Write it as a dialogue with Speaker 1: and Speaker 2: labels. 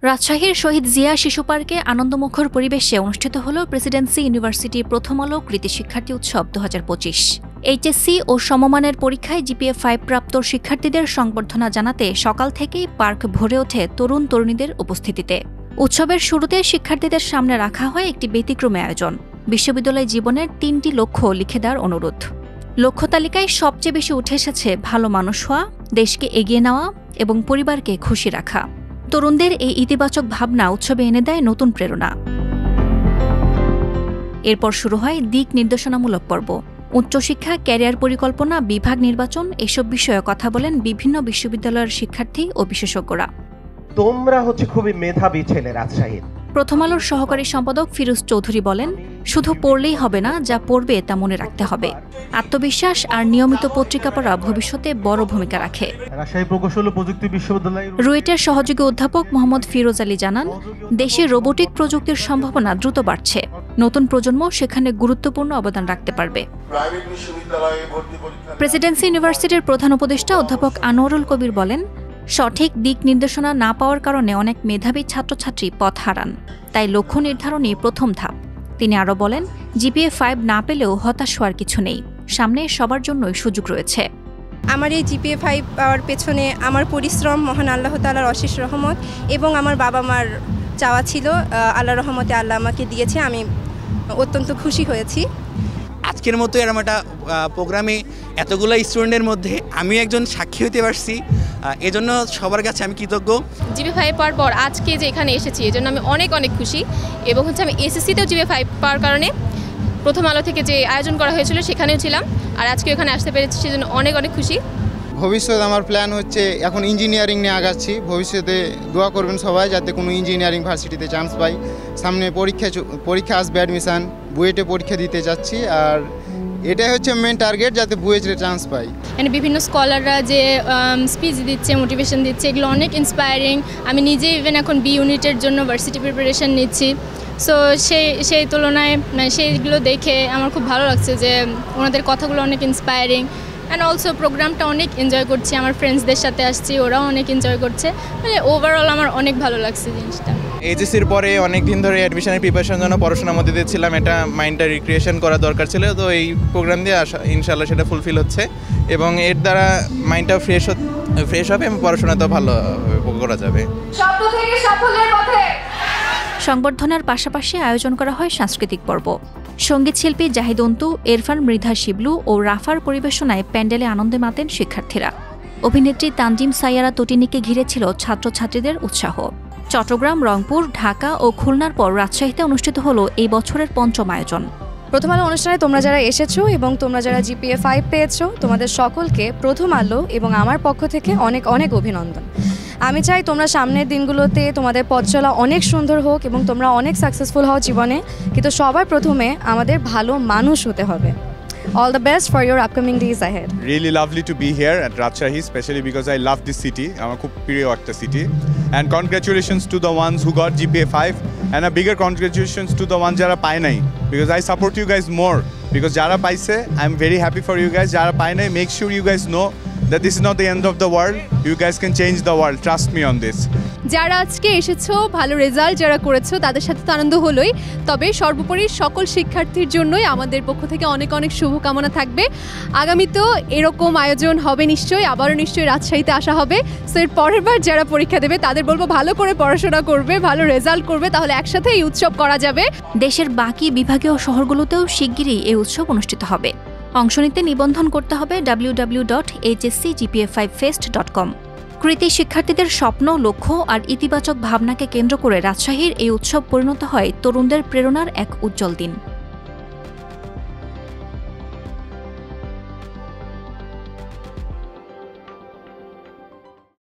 Speaker 1: রাজশাহীর শহীদ জিয়া শিশু পার্কে আনন্দমুখর পরিবেশে অনুষ্ঠিত হল প্রেসিডেন্সি ইউনিভার্সিটি প্রথম আলো কৃতি শিক্ষার্থী উৎসব 2025। এইচএসসি ও সমমানের পরীক্ষায় জিপিএ-5 প্রাপ্ত শিক্ষার্থীদের সংবর্ধনা জানাতে সকাল থেকেই পার্ক ভরে ওঠে তরুণ তরুণীদের উপস্থিতিতে। উৎসবের শুরুতে শিক্ষার্থীদের সামনে রাখা হয় একটি ব্যতিক্রমী আয়োজন, বিশ্ববিদ্যালয় জীবনের 3টি লক্ষ্য লিখে দেওয়ার অনুরোধ। লক্ষ্য তালিকায় সবচেয়ে বেশি উঠে এসেছে ভালো মানুষ হওয়া, দেশকে এগিয়ে নেওয়া এবং পরিবারকে খুশি রাখা। তরুণদের এই ইতিবাচক ভাবনা উৎসবে এনে দেয় নতুন প্রেরণা। এরপর শুরু হয় দিক নির্দেশনামূলক পর্ব। উচ্চশিক্ষা, ক্যারিয়ার পরিকল্পনা, বিভাগ নির্বাচন এসব বিষয়ে কথা বলেন বিভিন্ন বিশ্ববিদ্যালয়ের শিক্ষার্থী ও বিশেষজ্ঞরা।
Speaker 2: তোমরা খুবই মেধাবী ছেলে রাজশাহীর।
Speaker 1: প্রথম আলোর সহকারী সম্পাদক ফিরোজ চৌধুরী বলেন, শুধু পড়লেই হবে না, যা পড়বে তা মনে রাখতে হবে। আত্মবিশ্বাস আর নিয়মিত পত্রিকা পড়া ভবিষ্যতে বড় ভূমিকা রাখে।
Speaker 2: রাজশাহী প্রকৌশল ও প্রযুক্তি বিশ্ববিদ্যালয়
Speaker 1: রুয়েটের সহযোগী অধ্যাপক মোহাম্মদ ফিরোজ আলী জানান, দেশে রোবোটিক প্রযুক্তির সম্ভাবনা দ্রুত বাড়ছে। নতুন প্রজন্ম সেখানে গুরুত্বপূর্ণ অবদান রাখতে পারবে। প্রেসিডেন্সি ইউনিভার্সিটির প্রধান উপদেষ্টা অধ্যাপক আনোয়ারুল কবির বলেন, সঠিক দিক নির্দেশনা না পাওয়ার কারণে অনেক মেধাবী ছাত্রছাত্রী পথ হারান, তাই লক্ষ্য নির্ধারণই প্রথম ধাপ। তিনি আরও বলেন, জিপিএ-5 না পেলেও হতাশ হওয়ার কিছু নেই, সামনে সবার জন্যই সুযোগ রয়েছে।
Speaker 3: আমার এই জিপিএ-5 পাওয়ার পেছনে আমার পরিশ্রম, মহান আল্লাহ তাআলার অশেষ রহমত এবং আমার বাবা মার চাওয়া ছিল। আল্লাহর রহমতে আল্লাহ আমাকে দিয়েছে, আমি অত্যন্ত খুশি হয়েছি।
Speaker 4: আজকের মতো এরকম একটা প্রোগ্রামে এতগুলো স্টুডেন্টের মধ্যে আমি একজন সাক্ষী হতে পারছি, এজন্য সবার কাছে আমি কৃতজ্ঞ।
Speaker 5: জিপিএ-5 পাওয়ার পর আজকে যে এখানে এসেছি এজন্য আমি অনেক খুশি এবং আমি এসএসসিতেও জিপিএ-5 পাওয়ার কারণে প্রথম আলো থেকে যে আয়োজন করা হয়েছিল সেখানেও ছিলাম, আর আজকে এখানে আসতে পেরেছি, সেজন্য অনেক খুশি।
Speaker 6: ভবিষ্যতে আমার প্ল্যান হচ্ছে এখন ইঞ্জিনিয়ারিং নিয়ে আগাচ্ছি। ভবিষ্যতে দোয়া করবেন সবাই যাতে কোনো ইঞ্জিনিয়ারিং ভার্সিটিতে চান্স পাই। সামনে পরীক্ষা আসবে, অ্যাডমিশান বুয়েটে পরীক্ষা দিতে যাচ্ছি, আর এটাই হচ্ছে মেন টার্গেট, যাতে বুয়েটে চান্স পাই।
Speaker 5: মানে বিভিন্ন স্কলাররা যে স্পিচ দিচ্ছে, মোটিভেশন দিচ্ছে, এগুলো অনেক ইন্সপায়ারিং। আমি নিজে ইভেন এখন বি ইউনিটের জন্য ভার্সিটি প্রিপারেশন নিচ্ছি। সো সেই তুলনায় সেইগুলো দেখে আমার খুব ভালো লাগছে যে ওনাদের কথাগুলো অনেক ইন্সপায়ারিং। অ্যান্ড অলসো প্রোগ্রামটা অনেক এনজয় করছি, আমার ফ্রেন্ডসদের সাথে আসছি, ওরাও অনেক এনজয় করছে। মানে ওভারঅল আমার অনেক ভালো লাগছে জিনিসটা।
Speaker 7: এইচএসসির পরে অনেক দিন ধরে অ্যাডমিশনের প্রিপারেশনের জন্য পড়াশোনার মধ্যে দিয়েছিলাম, এটা মাইন্ডটা রিক্রিয়েশন করা দরকার ছিল, তো এই প্রোগ্রাম দিয়ে ইনশাআল্লাহ সেটা ফুলফিল হচ্ছে এবং এর দ্বারা মাইন্ডটাও ফ্রেশ হবে এবং পড়াশোনাটাও ভালো করা যাবে।
Speaker 1: সংবর্ধনার পাশাপাশি আয়োজন করা হয় সাংস্কৃতিক পর্ব। সঙ্গীত শিল্পী জাহিদ অন্তু, এরফান মৃধা শিবলু ও রাফার পরিবেশনায় প্যান্ডেলে আনন্দে মাতেন শিক্ষার্থীরা। অভিনেত্রী তানজিম সাইয়ারা তটিনীকে ঘিরে ছিল ছাত্রছাত্রীদের উৎসাহ। চট্টগ্রাম, রংপুর, ঢাকা ও খুলনার পর রাজশাহীতে অনুষ্ঠিত হল এই বছরের 5ম আয়োজন।
Speaker 3: প্রথম আলো অনুষ্ঠানে তোমরা যারা এসেছো এবং তোমরা যারা জিপিএ-5 পেয়েছো, তোমাদের সকলকে প্রথম আলো এবং আমার পক্ষ থেকে অনেক অভিনন্দন। আমি চাই তোমরা সামনের দিনগুলোতে তোমাদের পথ চলা অনেক সুন্দর হোক এবং তোমরা অনেক সাকসেসফুল হও জীবনে, কিন্তু সবার প্রথমে আমাদের ভালো মানুষ হতে হবে। All the best for your upcoming days ahead.
Speaker 8: Really lovely to be here at Rajshahi, especially because I love this city. আমার খুব প্রিয় একটা city. And congratulations to the ones who got GPA-5 and a bigger congratulations to the ones যারা পায় নাই, because I support you guys more. Because যারা পাইছে, I'm very happy for you guys. যারা পায় নাই, make sure you guys know that this is not the end of the world. You guys can change the world. Trust me on this.
Speaker 9: যারা আজকে এসেছো, ভালো result যারা করেছো, তাদের সাথে তো আনন্দ হলোই, তবে সর্বোপরি সকল শিক্ষার্থীর জন্যই আমাদের পক্ষ থেকে অনেক শুভকামনা থাকবে। আগামীতেও এরকম আয়োজন হবে নিশ্চয়ই, আবারও নিশ্চয়ই রাজশাহীতে আসা হবে। সো এর পরের বার যারা পরীক্ষা দেবে তাদের বলবো ভালো করে পড়াশোনা করবে, ভালো রেজাল্ট করবে, তাহলে একসাথে এই উৎসব করা যাবে।
Speaker 1: দেশের বাকি বিভাগীয় শহরগুলোতেও শিগগিরই এই উৎসব অনুষ্ঠিত হবে। অংশ নিতে নিবন্ধন করতে হবে www.hscgpa5fest.com। কৃতি শিক্ষার্থীদের স্বপ্ন, লক্ষ্য আর ইতিবাচক ভাবনাকে কেন্দ্র করে রাজশাহীর এই উৎসব পরিণত হয় তরুণদের প্রেরণার এক উজ্জ্বল দিন।